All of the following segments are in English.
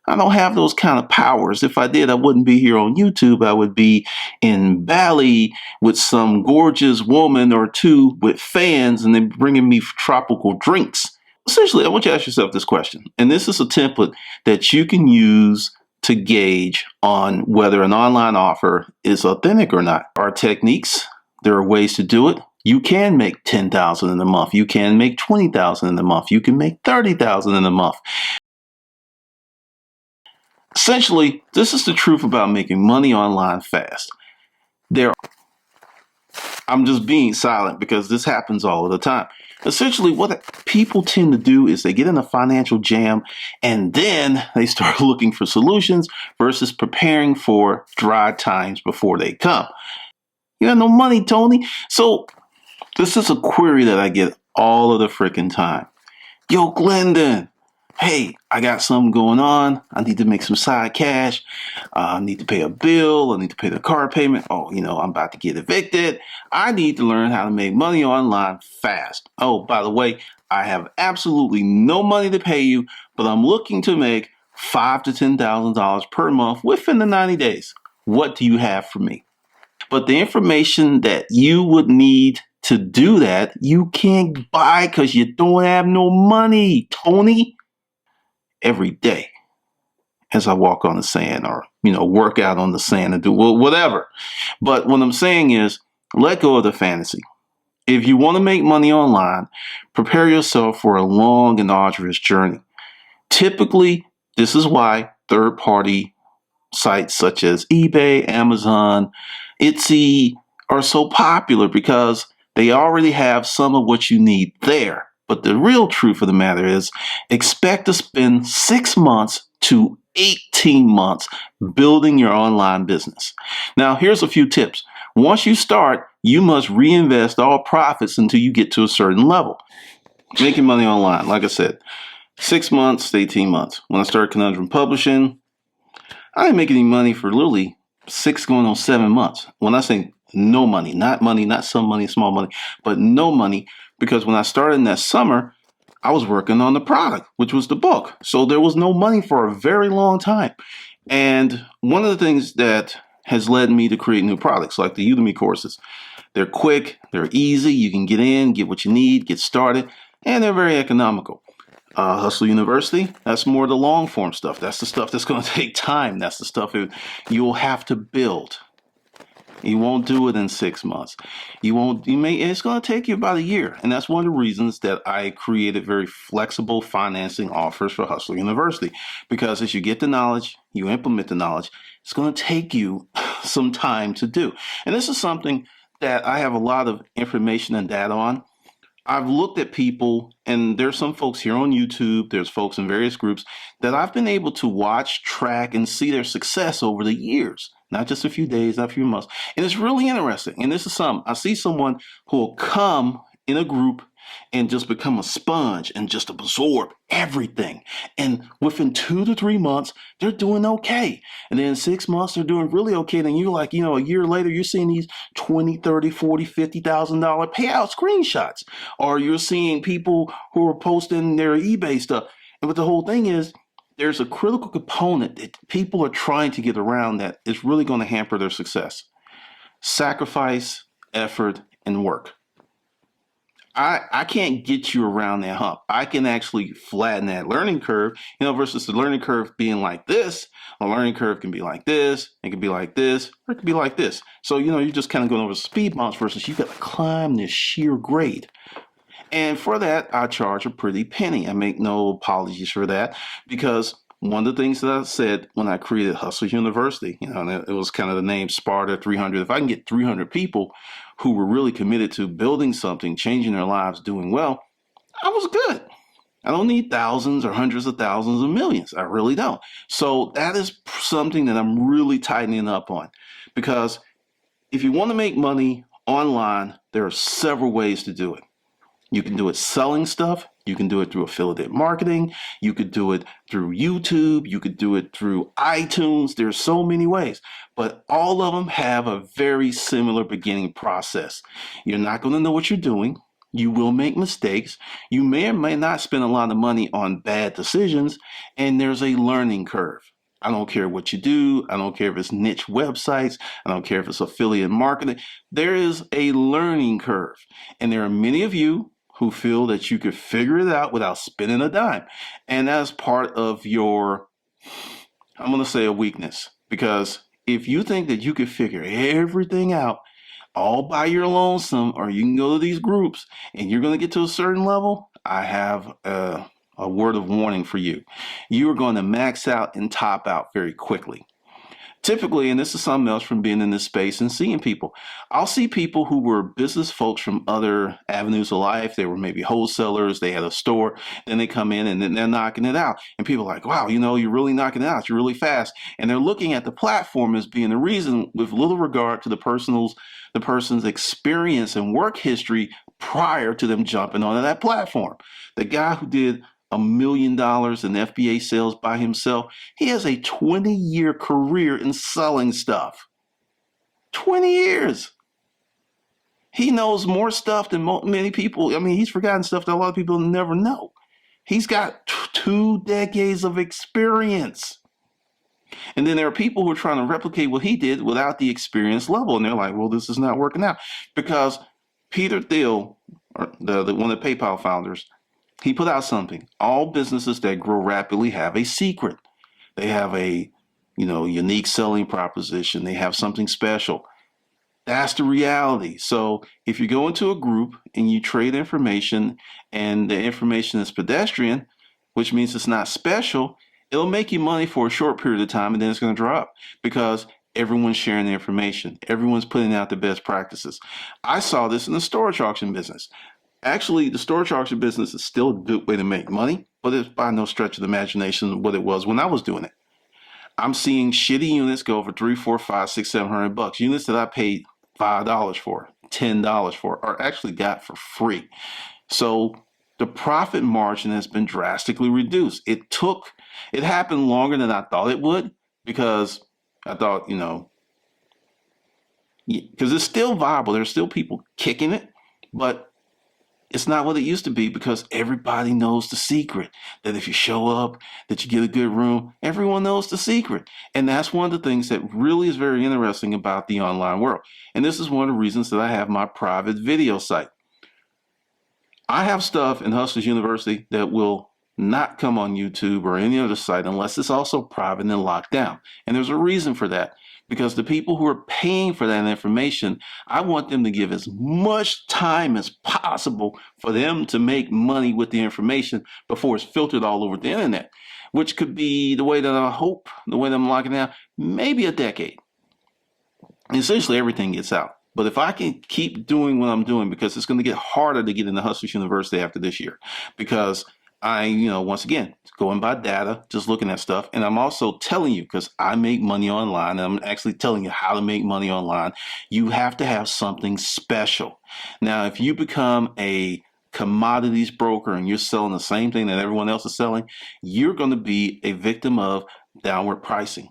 I don't have those kind of powers. If I did, I wouldn't be here on YouTube. I would be in Bali with some gorgeous woman or two with fans and then bringing me tropical drinks. Essentially, I want you to ask yourself this question. And this is a template that you can use to gauge on whether an online offer is authentic or not. There are techniques. There are ways to do it. You can make 10,000 in a month. You can make 20,000 in a month. You can make 30,000 in a month. Essentially, this is the truth about making money online fast. I'm just being silent because this happens all of the time. Essentially, what people tend to do is they get in a financial jam and then they start looking for solutions versus preparing for dry times before they come. You got no money, Tony. So this is a query that I get all of the freaking time. Yo, Glendon, hey, I got something going on. I need to make some side cash. I need to pay a bill. I need to pay the car payment. Oh, I'm about to get evicted. I need to learn how to make money online fast. Oh, by the way, I have absolutely no money to pay you, but I'm looking to make $5,000 to $10,000 per month within the 90 days. What do you have for me? But the information that you would need to do that, you can't buy because you don't have no money, Tony. Every day as I walk on the sand or, work out on the sand and do whatever. But what I'm saying is let go of the fantasy. If you want to make money online, prepare yourself for a long and arduous journey. Typically, this is why third-party sites such as eBay, Amazon, Etsy are so popular because they already have some of what you need there. But the real truth of the matter is expect to spend 6 months to 18 months building your online business. Now, here's a few tips. Once you start, you must reinvest all profits until you get to a certain level. Making money online, like I said, 6 months to 18 months. When I started Conundrum Publishing, I didn't make any money for literally 6 going on 7 months. When I say no money, not some money, small money, but no money, because when I started in that summer, I was working on the product, which was the book. So there was no money for a very long time. And one of the things that has led me to create new products like the Udemy courses, they're quick, they're easy, you can get in, get what you need, get started, and they're very economical. Hustle University, that's more the long form stuff. That's the stuff that's going to take time. That's the stuff you'll have to build. You won't do it in 6 months. It's going to take you about a year. And that's one of the reasons that I created very flexible financing offers for Hustle University. Because as you get the knowledge, you implement the knowledge, it's going to take you some time to do. And this is something that I have a lot of information and data on. I've looked at people, and there's some folks here on YouTube, there's folks in various groups that I've been able to watch, track, and see their success over the years, not just a few days, not a few months. And it's really interesting. And this is I see someone who will come in a group and just become a sponge and just absorb everything. And within 2 to 3 months, they're doing okay. And then 6 months, they're doing really okay. And then you're like, a year later, you're seeing these $20, $30, $40, $50,000 payout screenshots. Or you're seeing people who are posting their eBay stuff. And but the whole thing is, there's a critical component that people are trying to get around that is really going to hamper their success. Sacrifice, effort, and work. I can't get you around that hump. I can actually flatten that learning curve, versus the learning curve being like this. A learning curve can be like this, it can be like this, or it can be like this. So, you're just kind of going over speed bumps versus you got to climb this sheer grade. And for that, I charge a pretty penny. I make no apologies for that because one of the things that I said when I created Hustle University, and it was kind of the name Sparta 300. If I can get 300 people who were really committed to building something, changing their lives, doing well, I was good. I don't need thousands or hundreds of thousands or millions. I really don't. So that is something that I'm really tightening up on because if you want to make money online, there are several ways to do it. You can do it selling stuff. You can do it through affiliate marketing. You could do it through YouTube. You could do it through iTunes. There's so many ways, but all of them have a very similar beginning process. You're not going to know what you're doing. You will make mistakes. You may or may not spend a lot of money on bad decisions, and there's a learning curve. I don't care what you do. I don't care if it's niche websites. I don't care if it's affiliate marketing. There is a learning curve. And there are many of you who feel that you could figure it out without spending a dime. And that's part of your, I'm going to say, a weakness. Because if you think that you could figure everything out all by your lonesome, or you can go to these groups and you're going to get to a certain level, I have a word of warning for you. You are going to max out and top out very quickly. Typically, and this is something else from being in this space and seeing people, I'll see people who were business folks from other avenues of life. They were maybe wholesalers, they had a store, then they come in and then they're knocking it out. And people are like, wow, you're really knocking it out. You're really fast. And they're looking at the platform as being the reason, with little regard to the person's experience and work history prior to them jumping onto that platform. The guy who did $1 million in FBA sales by himself, he has a 20-year career in selling stuff. 20 years. He knows more stuff than many people. I mean, he's forgotten stuff that a lot of people never know. He's got 2 decades of experience. And then there are people who are trying to replicate what he did without the experience level. And they're like, well, this is not working out. Because Peter Thiel, or one of the PayPal founders, he put out something. All businesses that grow rapidly have a secret. They have a, unique selling proposition. They have something special. That's the reality. So if you go into a group and you trade information and the information is pedestrian, which means it's not special, it'll make you money for a short period of time and then it's going to drop because everyone's sharing the information. Everyone's putting out the best practices. I saw this in the storage auction business. Actually, the storage auction business is still a good way to make money, but it's by no stretch of the imagination what it was when I was doing it. I'm seeing shitty units go for $300, $400, $500, $600, $700. Units that I paid $5 for, $10 for, or actually got for free. So the profit margin has been drastically reduced. It happened longer than I thought it would because I thought, because it's still viable. There's still people kicking it, but it's not what it used to be because everybody knows the secret. That if you show up, that you get a good room, everyone knows the secret. And that's one of the things that really is very interesting about the online world. And this is one of the reasons that I have my private video site. I have stuff in Hustlers University that will not come on YouTube or any other site unless it's also private and locked down. And there's a reason for that. Because the people who are paying for that information, I want them to give as much time as possible for them to make money with the information before it's filtered all over the internet, which could be the way that I hope, the way that I'm locking down, maybe a decade. And essentially everything gets out. But if I can keep doing what I'm doing, because it's going to get harder to get into Hustlers University after this year, because once again, going by data, just looking at stuff. And I'm also telling you, because I make money online, and I'm actually telling you how to make money online, you have to have something special. Now, if you become a commodities broker and you're selling the same thing that everyone else is selling, you're going to be a victim of downward pricing.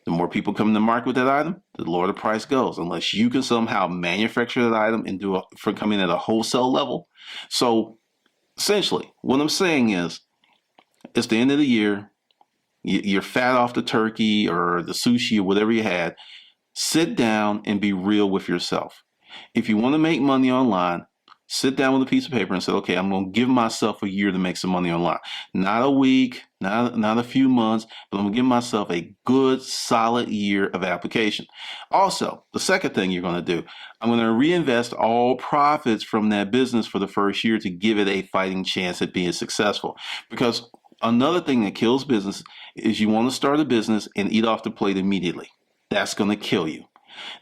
The more people come in the market with that item, the lower the price goes, unless you can somehow manufacture that item and for coming at a wholesale level. So essentially, what I'm saying is, it's the end of the year, you're fat off the turkey or the sushi or whatever you had. Sit down and be real with yourself. If you want to make money online, sit down with a piece of paper and say, okay, I'm going to give myself a year to make some money online. Not a week, not a few months, but I'm going to give myself a good, solid year of application. Also, the second thing you're going to do, I'm going to reinvest all profits from that business for the first year to give it a fighting chance at being successful. Because another thing that kills business is you want to start a business and eat off the plate immediately. That's going to kill you.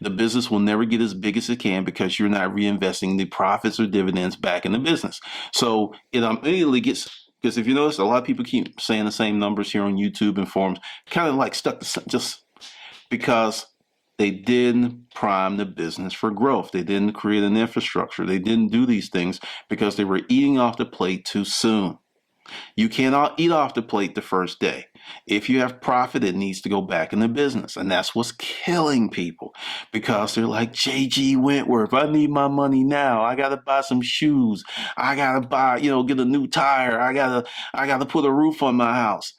The business will never get as big as it can because you're not reinvesting the profits or dividends back in the business. So it immediately gets, because if you notice, a lot of people keep saying the same numbers here on YouTube and forums, kind of like stuck to just because they didn't prime the business for growth. They didn't create an infrastructure. They didn't do these things because they were eating off the plate too soon. You cannot eat off the plate the first day. If you have profit, it needs to go back in the business. And that's what's killing people because they're like, JG Wentworth, I need my money now. I got to buy some shoes. I got to buy, get a new tire. I got to put a roof on my house.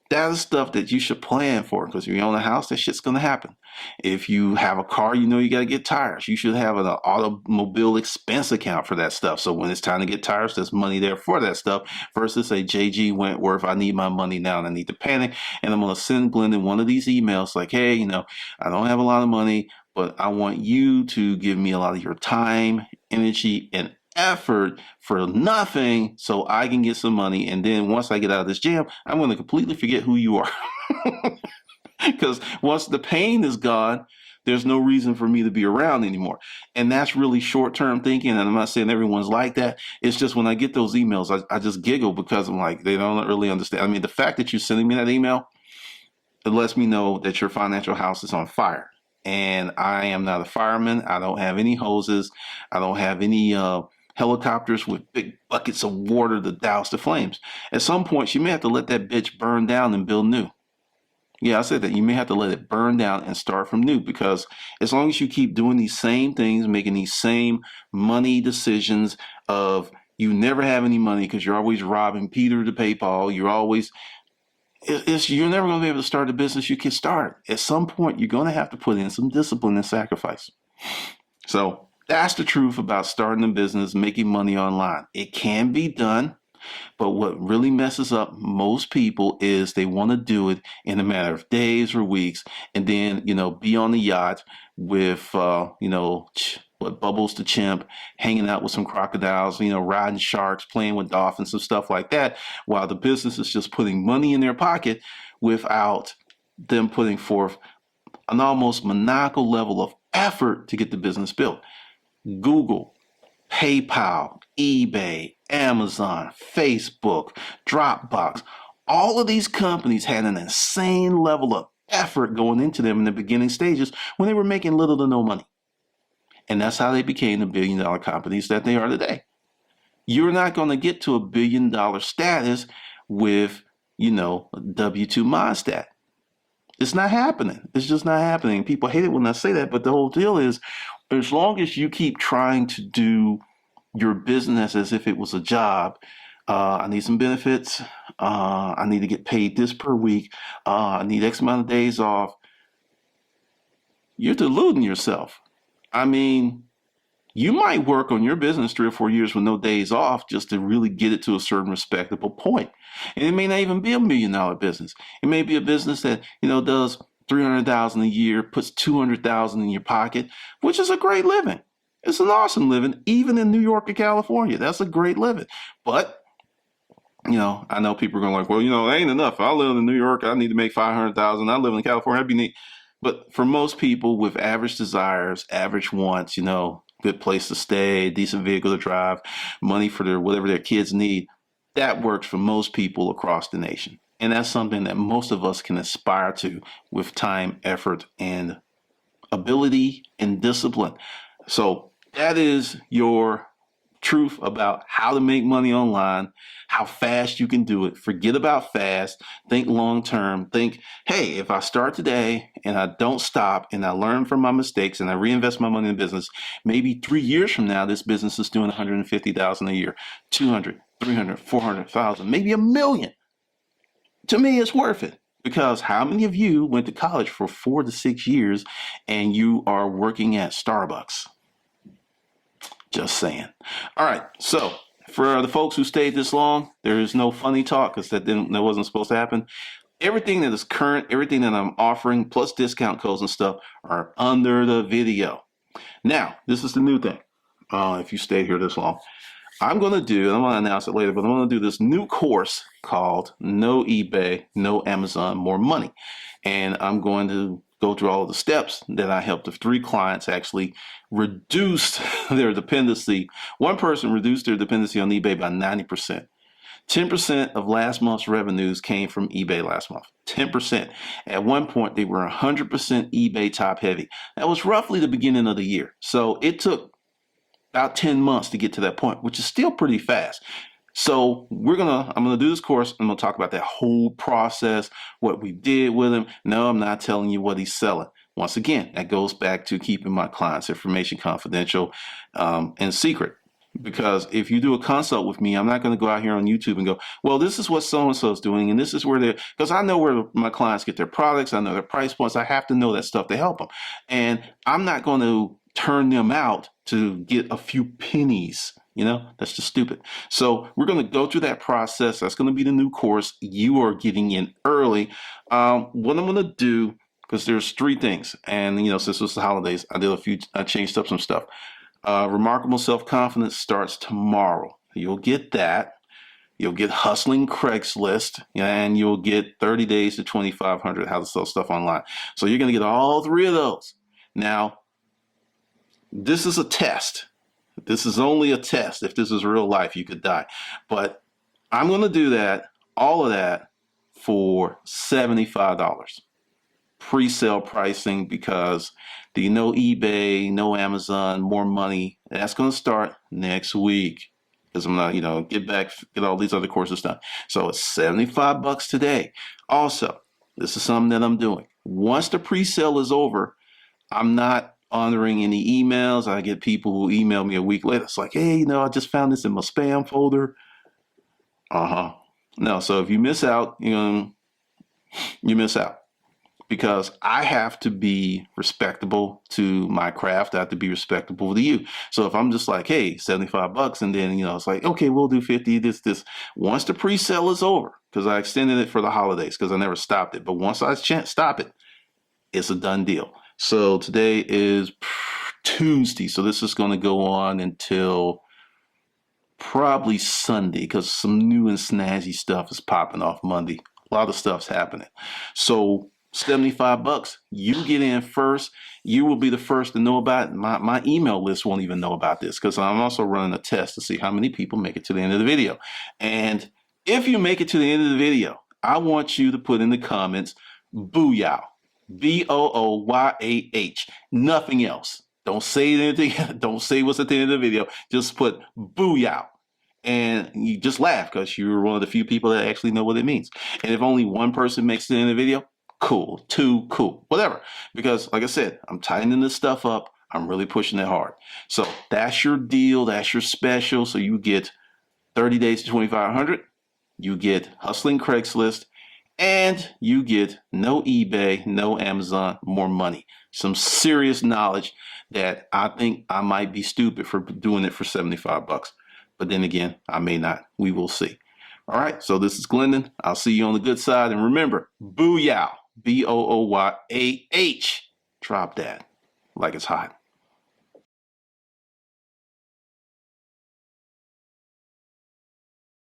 That is stuff that you should plan for because if you own a house, that shit's going to happen. If you have a car, you got to get tires. You should have an automobile expense account for that stuff. So when it's time to get tires, there's money there for that stuff versus say, JG Wentworth, I need my money now and I need to panic. And I'm going to send Glendon one of these emails like, hey, I don't have a lot of money, but I want you to give me a lot of your time, energy, and effort for nothing so I can get some money. And then once I get out of this jam, I'm going to completely forget who you are. Because once the pain is gone, there's no reason for me to be around anymore. And that's really short-term thinking. And I'm not saying everyone's like that. It's just when I get those emails, I just giggle because I'm like, they don't really understand. I mean, the fact that you're sending me that email, it lets me know that your financial house is on fire. And I am not a fireman. I don't have any hoses. I don't have any helicopters with big buckets of water to douse the flames. At some point, you may have to let that bitch burn down and build new. Yeah, I said that. You may have to let it burn down and start from new because as long as you keep doing these same things, making these same money decisions of you never have any money because you're always robbing Peter to pay Paul, you're never going to be able to start the business you can start. At some point, you're going to have to put in some discipline and sacrifice. So that's the truth about starting a business, making money online. It can be done, but what really messes up most people is they want to do it in a matter of days or weeks and then, be on the yacht with, Bubbles the chimp, hanging out with some crocodiles, riding sharks, playing with dolphins and stuff like that, while the business is just putting money in their pocket without them putting forth an almost maniacal level of effort to get the business built. Google, PayPal, eBay, Amazon, Facebook, Dropbox, all of these companies had an insane level of effort going into them in the beginning stages when they were making little to no money. And that's how they became the billion-dollar companies that they are today. You're not going to get to a billion-dollar status with, a W-2 Modstat. It's not happening. It's just not happening. People hate it when I say that, but the whole deal is as long as you keep trying to do your business as if it was a job, I need some benefits, I need to get paid this per week, I need X amount of days off, you're deluding yourself. I mean, you might work on your business 3 or 4 years with no days off just to really get it to a certain respectable point. And it may not even be $1 million business. It may be a business that, does $300,000 a year, puts $200,000 in your pocket, which is a great living. It's an awesome living, even in New York or California. That's a great living. But, I know people are going like, well, it ain't enough. I live in New York. I need to make $500,000. I live in California. That'd be neat. But for most people with average desires, average wants, good place to stay, decent vehicle to drive, money for whatever their kids need, that works for most people across the nation. And that's something that most of us can aspire to with time, effort, and ability and discipline. So that is your truth about how to make money online, how fast you can do it. Forget about fast. Think long term. Think, hey, if I start today and I don't stop and I learn from my mistakes and I reinvest my money in business, maybe 3 years from now, this business is doing $150,000 a year, 200, 300, 400,000, maybe $1 million. To me, it's worth it. Because how many of you went to college for 4 to 6 years and you are working at Starbucks? Just saying. All right. So for the folks who stayed this long, there is no funny talk because that wasn't supposed to happen. Everything that is current, everything that I'm offering, plus discount codes and stuff are under the video. Now, this is the new thing. If you stayed here this long, I'm going to announce it later, but I'm going to do this new course called No eBay, No Amazon, More Money. And I'm going to go through all of the steps that I helped the 3 clients actually reduce their dependency. One person reduced their dependency on eBay by 90%. 10% of last month's revenues came from eBay last month. 10%. At one point, they were 100% eBay top heavy. That was roughly the beginning of the year. So it took about 10 months to get to that point, which is still pretty fast. So I'm gonna do this course. I'm gonna talk about that whole process, what we did with him. No, I'm not telling you what he's selling. Once again, that goes back to keeping my clients' information confidential and secret. Because if you do a consult with me, I'm not going to go out here on YouTube and go, well, this is what so-and-so is doing, and this is where because I know where my clients get their products. I know their price points. I have to know that stuff to help them. And I'm not going to turn them out to get a few pennies. That's just stupid. So we're going to go through that process. That's going to be the new course. You are getting in early. What I'm going to do, because there's 3 things, and since it's the holidays, I changed up some stuff. Remarkable Self-Confidence starts tomorrow. You'll get that. You'll get Hustling Craigslist, and you'll get 30 days to 2,500 how to sell stuff online. So you're going to get all 3 of those. Now, this is a test. This is only a test. If this is real life, you could die. But I'm going to do that, all of that, for $75. Pre-sale pricing, because eBay, no Amazon, more money. That's going to start next week, because I'm not, get all these other courses done. So it's $75 today. Also, this is something that I'm doing. Once the pre-sale is over, I'm not honoring any emails. I get people who email me a week later. It's like, hey, I just found this in my spam folder. No, so if you miss out, you miss out. Because I have to be respectable to my craft. I have to be respectable to you. So if I'm just like, hey, $75, and then, it's like, okay, we'll do 50, this. Once the pre-sale is over, because I extended it for the holidays, because I never stopped it. But once I stop it, it's a done deal. So today is Tuesday. So this is going to go on until probably Sunday, because some new and snazzy stuff is popping off Monday. A lot of stuff's happening. So $75, you get in first. You will be the first to know about it. My email list won't even know about this, because I'm also running a test to see how many people make it to the end of the video. And if you make it to the end of the video, I want you to put in the comments, booyah, BOOYAH, nothing else. Don't say anything. Don't say what's at the end of the video. Just put booyah. And you just laugh, because you're one of the few people that actually know what it means. And if only one person makes it to the end of the video, cool, 2, cool, whatever. Because like I said, I'm tightening this stuff up. I'm really pushing it hard. So that's your deal. That's your special. So you get 30 days to 2,500. You get Hustling Craigslist, and you get no eBay, no Amazon, more money. Some serious knowledge that I think I might be stupid for doing it for $75. But then again, I may not. We will see. All right. So this is Glendon. I'll see you on the good side. And remember, booyah. BOOYAH. Drop that like it's hot.